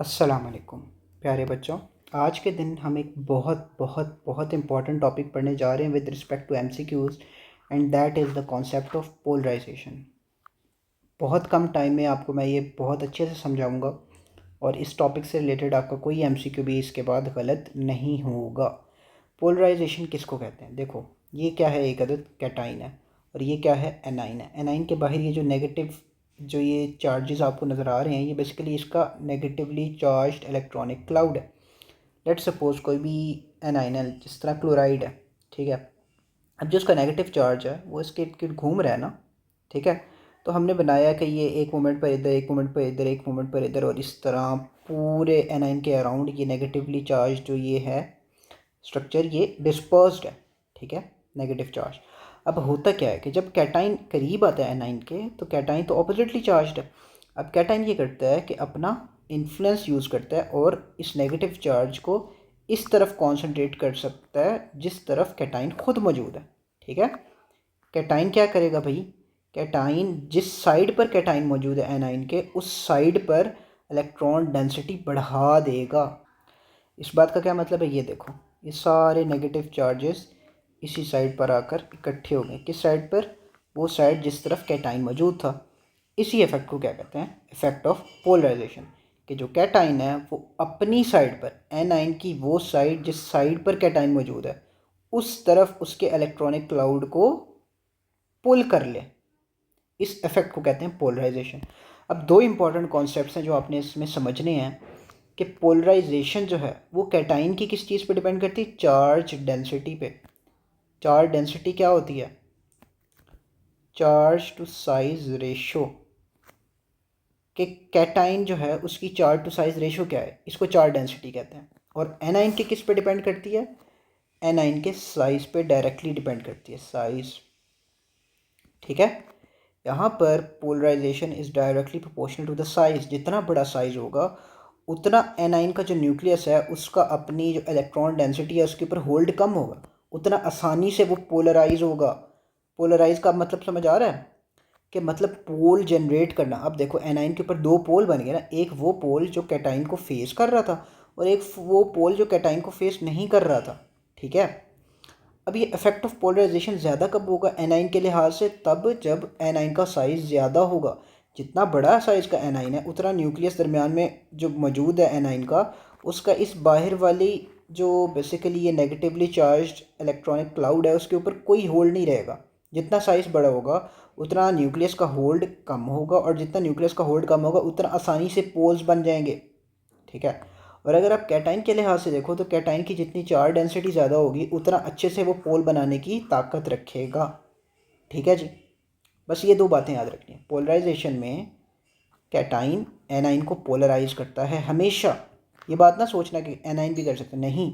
अस्सलाम वालेकुम प्यारे बच्चों। आज के दिन हम एक बहुत बहुत बहुत इंपॉर्टेंट टॉपिक पढ़ने जा रहे हैं with respect to MCQs, and that is the concept of polarisation. बहुत कम टाइम में आपको मैं ये बहुत अच्छे से समझाऊंगा और इस टॉपिक से रिलेटेड आपका कोई एमसीक्यू भी इसके बाद गलत नहीं होगा। पोलराइजेशन किसको कहते हैं? देखो, ये क्या है, एक अदद कैटाइन है और ये क्या है, एनाइन है। एनाइन के बाहर ये जो नेगेटिव जो ये चार्जेस आपको नज़र आ रहे हैं, ये बेसिकली इसका नेगेटिवली चार्ज्ड इलेक्ट्रॉनिक क्लाउड है। लेट्स सपोज कोई भी एनाइन है, जिस तरह क्लोराइड है, ठीक है। अब जो उसका नेगेटिव चार्ज है वो इसके इर्द गिर्द घूम रहा है ना, ठीक है। तो हमने बनाया कि ये एक मोमेंट पर इधर, एक मोमेंट पर इधर, एक मोमेंट पर इधर, और इस तरह पूरे एनाइन के अराउंड ये नेगेटिवली चार्ज जो ये है स्ट्रक्चर, ये डिस्पर्स्ड है, ठीक है, नेगेटिव चार्ज। अब होता क्या है कि जब कैटाइन करीब आता है एनाइन के, तो कैटाइन तो ऑपोजिटली चार्ज्ड है। अब कैटाइन ये करता है कि अपना इन्फ्लुएंस यूज़ करता है और इस नेगेटिव चार्ज को इस तरफ कॉन्सेंट्रेट कर सकता है जिस तरफ कैटाइन खुद मौजूद है, ठीक है। कैटाइन क्या करेगा भाई? कैटाइन जिस साइड पर कैटाइन मौजूद है एनाइन के, उस साइड पर इलेक्ट्रॉन डेंसिटी बढ़ा देगा। इस बात का क्या मतलब है? ये देखो, ये सारे नेगेटिव चार्जेस इसी साइड पर आकर इकट्ठे हो गए। किस साइड पर? वो साइड जिस तरफ कैटाइन मौजूद था। इसी इफेक्ट को क्या कहते हैं? Effect of polarisation. कि जो कैटाइन है वो अपनी साइड पर, एनाइन की वो साइड जिस साइड पर कैटाइन मौजूद है, उस तरफ उसके इलेक्ट्रॉनिक क्लाउड को पुल कर ले। इस इफेक्ट को कहते हैं पोलराइजेशन। अब दो इंपॉर्टेंट कॉन्सेप्ट्स हैं जो आपने इसमें समझने हैं कि पोलराइजेशन जो है वो कैटाइन की किस चीज़ पे डिपेंड करती है? चार्ज डेंसिटी पे। चार्ज डेंसिटी क्या होती है? Charge to size ratio. कि कैटाइन जो है उसकी चार्ज टू साइज रेशो क्या है? इसको चार्ज डेंसिटी कहते हैं। और एनाइन के किस पे डिपेंड करती है? एनाइन के साइज पे डायरेक्टली डिपेंड करती है, साइज, ठीक है। यहाँ पर polarisation is directly proportional to the size. जितना बड़ा साइज होगा उतना एनाइन का जो न्यूक्लियस है उसका अपनी जो इलेक्ट्रॉन डेंसिटी है उसके ऊपर होल्ड कम होगा, उतना आसानी से वो पोलराइज होगा। पोलराइज का मतलब समझ आ रहा है? कि मतलब पोल जनरेट करना। अब देखो, एनाइन के ऊपर दो पोल बन गए ना, एक वो पोल जो कैटाइन को फेस कर रहा था और एक वो पोल जो कैटाइन को फेस नहीं कर रहा था, ठीक है। अब ये इफेक्ट ऑफ पोलराइजेशन ज़्यादा कब होगा एनाइन के लिहाज से? तब जब एनाइन का साइज़ ज़्यादा होगा। जितना बड़ा साइज़ का एनाइन है उतना न्यूक्लियस दरमियान में जो मौजूद है एनाइन का, उसका इस बाहर वाली जो बेसिकली ये नेगेटिवली चार्ज्ड इलेक्ट्रॉनिक क्लाउड है उसके ऊपर कोई होल्ड नहीं रहेगा। जितना साइज़ बड़ा होगा उतना न्यूक्लियस का होल्ड कम होगा, और जितना न्यूक्लियस का होल्ड कम होगा उतना आसानी से पोल्स बन जाएंगे, ठीक है। और अगर आप कैटाइन के लिहाज से देखो तो कैटाइन की जितनी चार्ज डेंसिटी ज़्यादा होगी उतना अच्छे से वो पोल बनाने की ताकत रखेगा, ठीक है जी। बस ये दो बातें याद रखनी है। पोलराइजेशन में कैटाइन एनाइन को पोलराइज करता है हमेशा। ये बात ना सोचना कि एनाइन भी कर सकते, नहीं।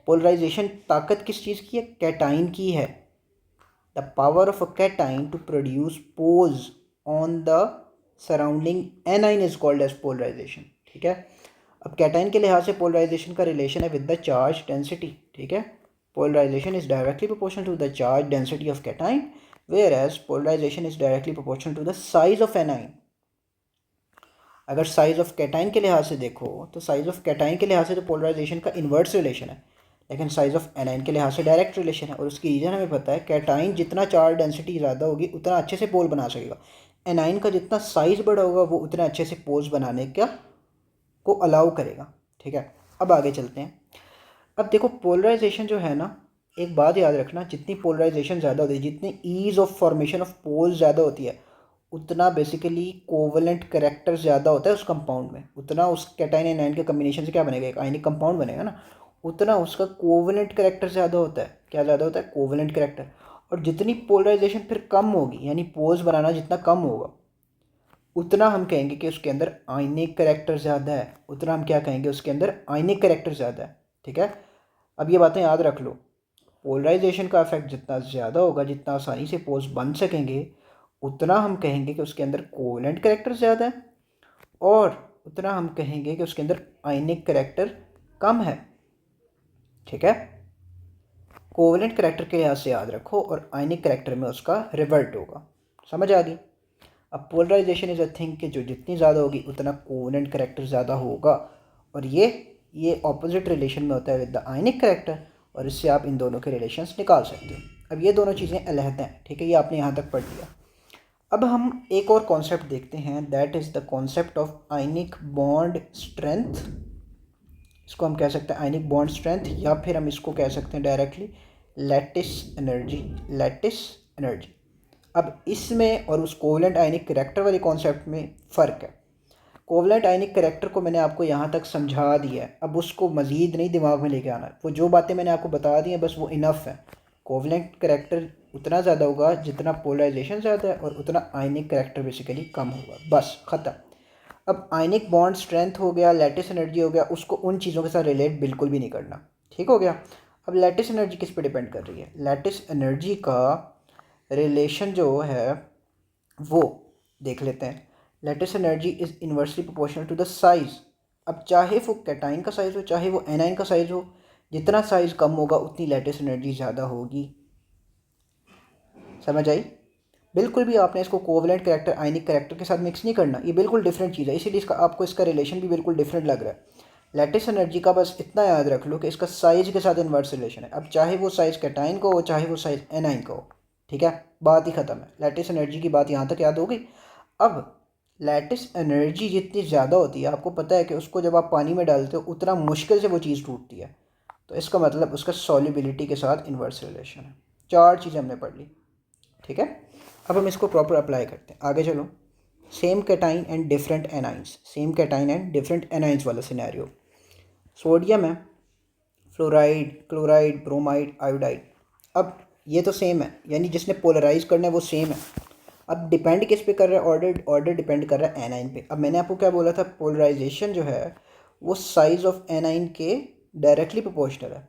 पोलराइजेशन ताकत किस चीज़ की है? कैटाइन की है। The power of a cation to produce poles on the surrounding anion is called as polarisation, ठीक है। अब कैटाइन के लिहाज से पोलराइजेशन का रिलेशन है विद द चार्ज डेंसिटी, ठीक है। Polarisation is directly proportional to the charge density of cation, whereas polarisation is directly proportional to the size of anion. अगर साइज ऑफ कैटाइन के लिहाज से देखो तो साइज ऑफ कैटाइन के लिहाज से तो पोलराइजेशन का इन्वर्स रिलेशन है, लेकिन साइज ऑफ एनाइन के लिहाज से डायरेक्ट रिलेशन है। और उसकी रीज़न हमें पता है, कैटाइन जितना चार्ज डेंसिटी ज़्यादा होगी उतना अच्छे से पोल बना सकेगा। एनाइन का जितना साइज़ बड़ा होगा वो उतना अच्छे से पोल्स बनाने का को अलाउ करेगा, ठीक है। अब आगे चलते हैं। अब देखो, पोलराइजेशन जो है ना, एक बात याद रखना, जितनी पोलराइजेशन ज़्यादा होती है, जितनी ease of formation of poles ज़्यादा होती है, उतना बेसिकली कोवलेंट करेक्टर ज़्यादा होता है उस कंपाउंड में, उतना उस कैटाइन एनाइन के कम्बिनेशन से क्या बनेगा? एक आयनिक कंपाउंड बनेगा ना, उतना उसका कोवलेंट करेक्टर ज़्यादा होता है। क्या ज़्यादा होता है? Covalent character. और जितनी पोलराइजेशन फिर कम होगी, यानी पोल्स बनाना जितना कम होगा, उतना हम कहेंगे कि उसके अंदर आयनिक करेक्टर ज़्यादा है, उतना हम क्या कहेंगे? उसके अंदर आयनिक करेक्टर ज़्यादा है, ठीक है। अब ये बातें याद रख लो। पोलराइजेशन का इफेक्ट जितना ज़्यादा होगा, जितना आसानी से पोल्स बन सकेंगे, उतना हम कहेंगे कि उसके अंदर कोवलेंट करेक्टर ज़्यादा है, और उतना हम कहेंगे कि उसके अंदर आयनिक करेक्टर कम है, ठीक है। कोवलेंट करेक्टर के लिहाज से याद रखो और आयनिक करेक्टर में उसका रिवर्ट होगा। समझ आ गई? अब पोलराइजेशन इज़ अ थिंग कि जो जितनी ज़्यादा होगी उतना कोवलेंट करेक्टर ज़्यादा होगा, और ये ऑपोजिट रिलेशन में होता है विद द आयनिक करेक्टर, और इससे आप इन दोनों के रिलेशंस निकाल सकते हो। अब ये दोनों चीज़ें अलहदा हैं, ठीक है, ये आपने यहाँ तक पढ़ लिया। अब हम एक और कॉन्सेप्ट देखते हैं, that is the concept of ionic bond strength. इसको हम कह सकते हैं आयनिक बॉन्ड स्ट्रेंथ, या फिर हम इसको कह सकते हैं directly lattice energy, lattice energy. अब इसमें और उस कोवलेंट आयनिक करैक्टर वाले कॉन्सेप्ट में फ़र्क है। कोवलेंट आयनिक करैक्टर को मैंने आपको यहाँ तक समझा दिया है, अब उसको मज़ीद नहीं दिमाग में लेके आना है। वो जो बातें मैंने आपको बता दी हैं बस वो इनफ है। कोवलेंट करैक्टर उतना ज़्यादा होगा जितना पोलराइजेशन ज़्यादा है, और उतना आयनिक करैक्टर बेसिकली कम होगा, बस ख़त्म। अब आयनिक बॉन्ड स्ट्रेंथ हो गया, लैटिस एनर्जी हो गया, उसको उन चीज़ों के साथ रिलेट बिल्कुल भी नहीं करना, ठीक हो गया। अब लैटिस एनर्जी किस पे डिपेंड कर रही है? लैटिस एनर्जी का रिलेशन जो है वो देख लेते हैं। Lattice energy is inversely proportional to the size. अब चाहे वो कैटाइन का साइज़ हो चाहे वो एनाइन का साइज़ हो, जितना साइज़ कम होगा उतनी लैटिस एनर्जी ज़्यादा होगी। समझ आई? बिल्कुल भी आपने इसको कोवलेंट करैक्टर आयनिक करैक्टर के साथ मिक्स नहीं करना, ये बिल्कुल डिफरेंट चीज़ है, इसीलिए इसका आपको इसका रिलेशन भी बिल्कुल डिफरेंट लग रहा है। लैटिस एनर्जी का बस इतना याद रख लो कि इसका साइज़ के साथ इन्वर्स रिलेशन है। अब चाहे वो साइज़ कैटाइन का हो चाहे वो साइज़ एनाइन का हो, ठीक है, बात ही ख़त्म है। लैटिस एनर्जी की बात यहाँ तक याद हो गई। अब लैटिस एनर्जी जितनी ज़्यादा होती है, आपको पता है कि उसको जब आप पानी में डालते हो उतना मुश्किल से वो चीज़ टूटती है, तो इसका मतलब उसका सॉल्युबिलिटी के साथ इन्वर्स रिलेशन है। 4 चीज़ें हमने पढ़ ली, ठीक है। अब हम इसको प्रॉपर अप्लाई करते हैं, आगे चलो। Same cation and different anions, same cation and different anions वाला सिनेरियो। सोडियम है, फ्लोराइड, क्लोराइड, ब्रोमाइड, आयोडाइड। अब ये तो सेम है, यानी जिसने पोलराइज करना है वो सेम है। अब डिपेंड किस पे कर रहा है? ऑर्डर डिपेंड कर रहा है एनाइन पे। अब मैंने आपको क्या बोला था? पोलराइजेशन जो है वो साइज़ ऑफ एनाइन के डायरेक्टली प्रोपोर्शनल है,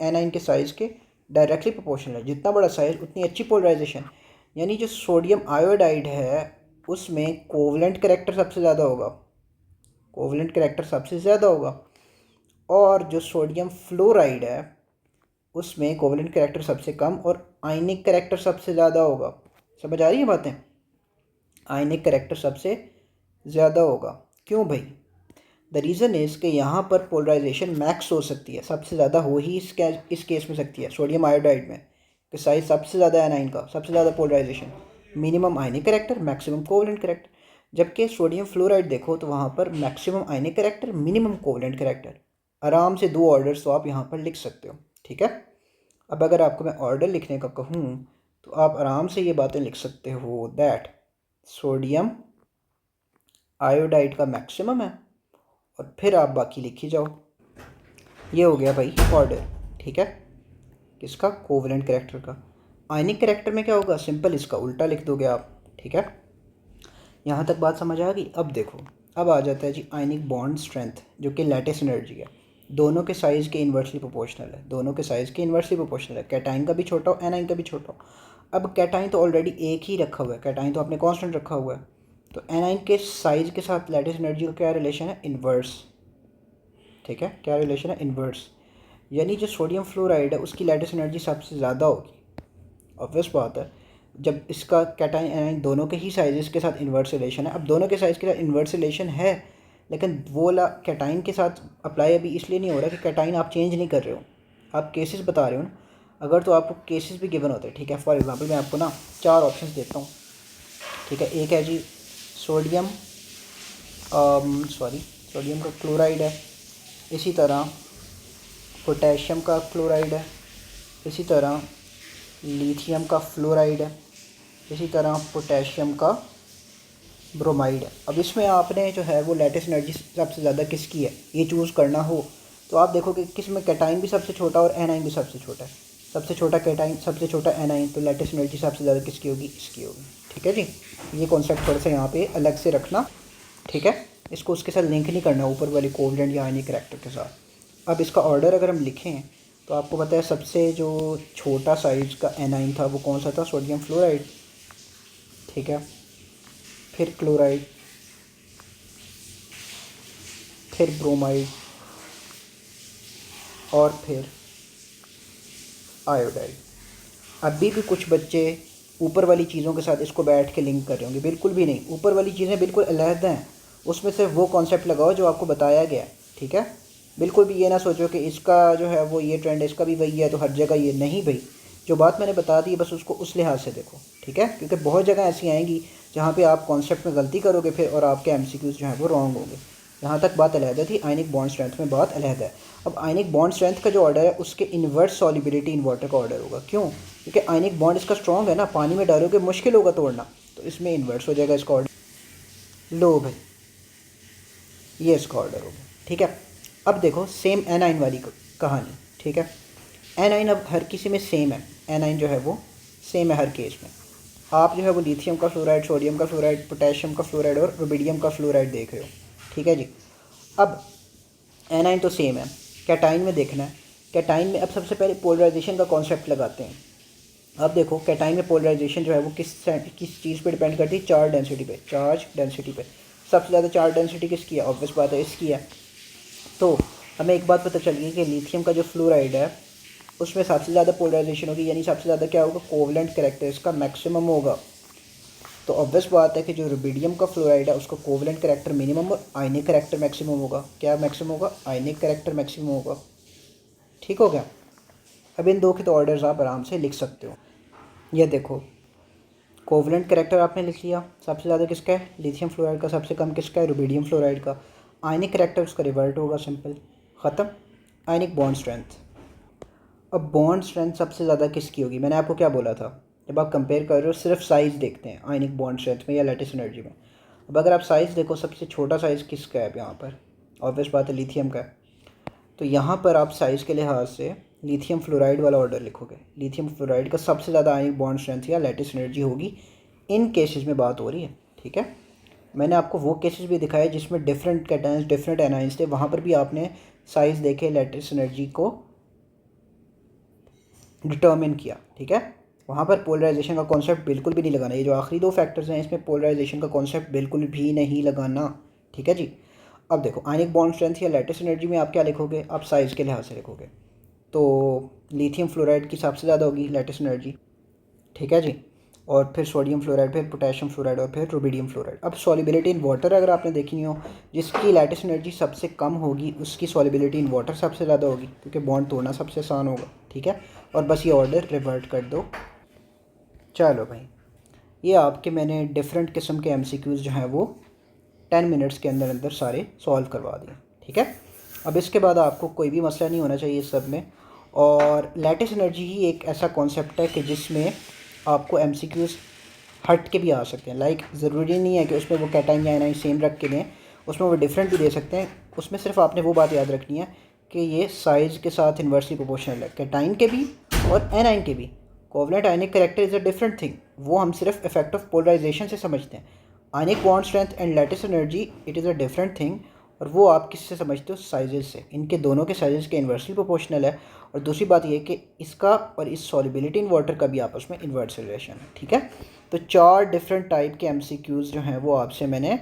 एनाइन के साइज़ के डायरेक्टली प्रोपोर्शनल है। जितना बड़ा साइज़ उतनी अच्छी पोलराइजेशन। यानी जो सोडियम आयोडाइड है उसमें कोवलेंट करैक्टर सबसे ज़्यादा होगा, कोवलेंट करैक्टर सबसे ज़्यादा होगा। और जो सोडियम फ्लोराइड है उसमें कोवलेंट करैक्टर सबसे कम और आयनिक करैक्टर सबसे ज़्यादा होगा। समझ आ रही है बातें? आयनिक करैक्टर सबसे ज़्यादा होगा। क्यों भाई? द रीज़न इज़ कि यहाँ पर पोलराइजेशन मैक्स हो सकती है, सबसे ज़्यादा हो ही इस केस में सकती है सोडियम आयोडाइड में, कि साइज सबसे ज़्यादा एनाइन का, सबसे ज़्यादा पोलराइजेशन, मिनिमम आयनिक करैक्टर, मैक्सिमम कोवलेंट करैक्टर। जबकि सोडियम फ्लोराइड देखो तो वहाँ पर मैक्सिमम आयनिक करैक्टर, मिनिमम कोवलेंट करैक्टर। आराम से 2 ऑर्डर्स तो आप यहाँ पर लिख सकते हो, ठीक है। अब अगर आपको मैं ऑर्डर लिखने का कहूँ तो आप आराम से ये बातें लिख सकते हो दैट सोडियम आयोडाइड का मैक्सिमम है, और फिर आप बाकी लिखी जाओ। ये हो गया भाई ऑर्डर, ठीक है, किसका? कोवलेंट करैक्टर का। आयनिक करैक्टर में क्या होगा? सिंपल इसका उल्टा लिख दोगे आप, ठीक है। यहाँ तक बात समझ आ गई? अब देखो, अब आ जाता है जी आयनिक बॉन्ड स्ट्रेंथ, जो कि लैटिस एनर्जी है। दोनों के साइज़ के इन्वर्सली प्रोपोर्शनल है, दोनों के साइज़ के इन्वर्सली प्रोपोर्शनल है। कैटाइन का भी छोटा हो, एनाइन का भी छोटा हो। अब कैटाइन तो ऑलरेडी एक ही रखा हुआ है, कैटाइन तो आपने कांस्टेंट रखा हुआ है, तो एनाइन के साइज़ के साथ लैटिस एनर्जी का क्या रिलेशन है? इन्वर्स, ठीक है। क्या रिलेशन है? इन्वर्स। यानी जो सोडियम फ्लोराइड है उसकी लैटिस एनर्जी सबसे ज़्यादा होगी। ऑब्वियस बात है, जब इसका कैटाइन एनाइन दोनों के ही साइज़ के साथ इन्वर्स रिलेशन है। अब दोनों के साइज़ के साथ इन्वर्स रिलेशन है, लेकिन वो वाला कैटाइन के साथ अप्लाई अभी इसलिए नहीं हो रहा कि कैटाइन आप चेंज नहीं कर रहे हो, आप केसेस बता रहे हो ना। अगर तो आपको केसेस भी गिवन होते हैं, ठीक है। फॉर एग्जांपल मैं आपको ना 4 ऑप्शंस देता हूँ, ठीक है। एक है जी सोडियम सोडियम का क्लोराइड है, इसी तरह पोटेशियम का क्लोराइड है, इसी तरह लिथियम का फ्लोराइड है, इसी तरह पोटेशियम का ब्रोमाइड है। अब इसमें आपने जो है वो लैटिस एनर्जी सबसे ज़्यादा किसकी है ये चूज़ करना हो, तो आप देखोगे किस में कैटाइन भी सबसे छोटा और एनाइन भी सबसे छोटा है। सबसे छोटा कैटाइन, सबसे छोटा एनाइन, तो लैटिस एनर्जी सबसे ज़्यादा किसकी होगी? इसकी होगी, ठीक है जी। ये कॉन्सेप्ट थोड़ा सा यहाँ पे अलग से रखना, ठीक है। इसको उसके साथ लिंक नहीं करना ऊपर वाले कोवलेंट या आयनिक करैक्टर के साथ। अब इसका ऑर्डर अगर हम लिखें तो आपको पता है सबसे जो छोटा साइज़ का एनाइन था वो कौन सा था? सोडियम फ्लोराइड, ठीक है। फिर क्लोराइड, फिर ब्रोमाइड, और फिर आयोडाइड। अभी भी कुछ बच्चे ऊपर वाली चीज़ों के साथ इसको बैठ के लिंक कर रहे होंगे, बिल्कुल भी नहीं। ऊपर वाली चीज़ें बिल्कुल अलग हैं, उसमें सिर्फ वो कॉन्सेप्ट लगाओ जो आपको बताया गया है, ठीक है। बिल्कुल भी ये ना सोचो कि इसका जो है वो ये ट्रेंड है, इसका भी वही है तो हर जगह ये नहीं भाई। जो बात मैंने बता दी बस उसको उस लिहाज से देखो, ठीक है, क्योंकि बहुत जगह ऐसी आएंगी जहाँ पे आप कॉन्सेप्ट में गलती करोगे फिर और आपके एमसीक्यूज़ जो हैं वो रॉन्ग होंगे। यहाँ तक बात अलहदा थी, आयनिक बॉन्ड स्ट्रेंथ में बात अलहदा है। अब आयनिक बॉन्ड स्ट्रेंथ का जो ऑर्डर है उसके इन्वर्स सॉल्युबिलिटी इन वाटर का ऑर्डर होगा। क्यों? क्योंकि आयनिक बॉन्ड इसका स्ट्रॉन्ग है ना, पानी में डालोगे मुश्किल होगा तोड़ना, तो इसमें इन्वर्स हो जाएगा इसका ऑर्डर। लो भाई, ये इसका ऑर्डर होगा, ठीक है। अब देखो सेम एनाइन वाली कहानी, ठीक है। एनाइन अब हर किसी में सेम है, एनाइन जो है वो सेम है हर केस में। आप जो है वो लिथियम का फ्लोराइड, सोडियम का फ्लोराइड, पोटेशियम का फ्लोराइड और रुबिडियम का फ्लोराइड देख रहे हो, ठीक है जी। अब एनाइन तो सेम है, कैटाइन में देखना है। कैटाइन में अब सबसे पहले पोलराइजेशन का कॉन्सेप्ट लगाते हैं। अब देखो कैटाइन में पोलराइजेशन जो है वो किस चीज़ पे डिपेंड करती है? चार्ज डेंसिटी पे, चार्ज डेंसिटी पे। सबसे ज़्यादा चार्ज डेंसिटी किसकी है? ऑब्वियस बात है इसकी है। तो हमें एक बात पता चल गई कि लिथियम का जो फ्लोराइड है उसमें सबसे ज़्यादा पोलराइजेशन होगी, यानी सबसे ज़्यादा क्या होगा? कोवलेंट कैरेक्टर इसका मैक्सिमम होगा। तो ऑब्वियस बात है कि जो रुबिडियम का फ्लोराइड है उसका कोवलेंट कैरेक्टर मिनिमम और आयनिक कैरेक्टर मैक्सिमम होगा। क्या मैक्सिमम होगा? आयनिक कैरेक्टर मैक्सिमम होगा। ठीक हो गया। अब इन दो के तो ऑर्डर्स आप आराम से लिख सकते हो। ये देखो कोवलेंट कैरेक्टर आपने लिख लिया, सबसे ज़्यादा किसका है? लिथियम फ्लोराइड का। सबसे कम किसका है? रुबिडियम फ्लोराइड का। आयनिक कैरेक्टर उसका रिवर्ट होगा, सिंपल, ख़त्म। Ionic bond strength. अब बॉन्ड स्ट्रेंथ सबसे ज़्यादा किसकी होगी? मैंने आपको क्या बोला था, जब आप कंपेयर कर रहे हो सिर्फ साइज़ देखते हैं आयनिक बॉन्ड स्ट्रेंथ में या लैटिस एनर्जी में। अब अगर आप साइज़ देखो, सबसे छोटा साइज़ किसका है यहाँ पर? ऑब्वियस बात है लिथियम का है। तो यहाँ पर आप साइज़ के लिहाज से लिथियम फ्लोराइड वाला ऑर्डर लिखोगे। लिथियम फ्लोराइड का सबसे ज़्यादा आयनिक बॉन्ड स्ट्रेंथ या लैटिस एनर्जी होगी। इन केसेस में बात हो रही है, ठीक है। मैंने आपको वो केसेस भी दिखाए जिसमें डिफरेंट कैटायंस, डिफरेंट एनाइंस थे, वहाँ पर भी आपने साइज़ देखे, लैटिस एनर्जी को डिटर्मिन किया, ठीक है। वहाँ पर पोलराइजेशन का कॉन्सेप्ट बिल्कुल भी नहीं लगाना। ये जो आखिरी दो फैक्टर्स हैं इसमें पोलराइजेशन का कॉन्सेप्ट बिल्कुल भी नहीं लगाना, ठीक है जी। अब देखो आयनिक बॉन्ड स्ट्रेंथ या लैटिस एनर्जी में आप क्या लिखोगे? आप साइज़ के लिहाज से लिखोगे। तो लिथियम फ्लोराइड की सबसे ज़्यादा होगी लैटिस एनर्जी, ठीक है जी। और फिर सोडियम फ्लोराइड, फिर पोटेशियम फ्लोराइड और फिर रुबिडियम फ्लोराइड। अब सॉल्युबिलिटी इन वाटर अगर आपने देखनी हो, जिसकी लैटिस एनर्जी सबसे कम होगी उसकी सॉल्युबिलिटी इन वाटर सबसे ज़्यादा होगी, क्योंकि बॉन्ड तोड़ना सबसे आसान होगा, ठीक है। और बस ये ऑर्डर रिवर्ट कर दो। चलो भाई, ये आपके मैंने डिफरेंट किस्म के एमसीक्यूज़ जो हैं वो 10 मिनट्स के अंदर अंदर सारे सॉल्व करवा दिए, ठीक है। अब इसके बाद आपको कोई भी मसला नहीं होना चाहिए इस सब में। और लैटिस एनर्जी ही एक ऐसा कॉन्सेप्ट है कि जिसमें आपको एमसीक्यूज़ हट के भी आ सकते हैं। लाइक ज़रूरी नहीं है कि उसमें वो कैटाइन या एनाइन सेम रख के दें, उसमें वो डिफरेंट भी दे सकते हैं। उसमें सिर्फ आपने वो बात याद रखनी है कि ये साइज़ के साथ इन्वर्सली प्रोपोर्शनल है, कैटाइन के भी और एनाइन के भी। Covalent ionic character is a different thing, वो हम सिर्फ इफेक्ट ऑफ पोलराइजेशन से समझते हैं। Ionic bond strength and lattice energy it is a different thing, और वो आप किससे समझते हो? साइजेस से। इनके दोनों के साइजेस के इन्वर्सली प्रोपोर्शनल है। और दूसरी बात ये कि इसका और इस सॉल्युबिलिटी इन वाटर का भी आपस में इन्वर्स रिलेशन है, ठीक है। तो 4 डिफरेंट टाइप के एमसीक्यूज़ जो हैं वो आपसे मैंने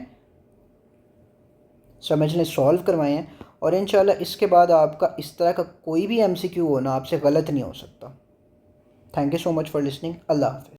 समझने सॉल्व करवाए हैं। और इंशाल्लाह इसके बाद आपका इस तरह का कोई भी एमसीक्यू होना आपसे गलत नहीं हो सकता। Thank you so much for listening. अल्लाह हाफ़िज़।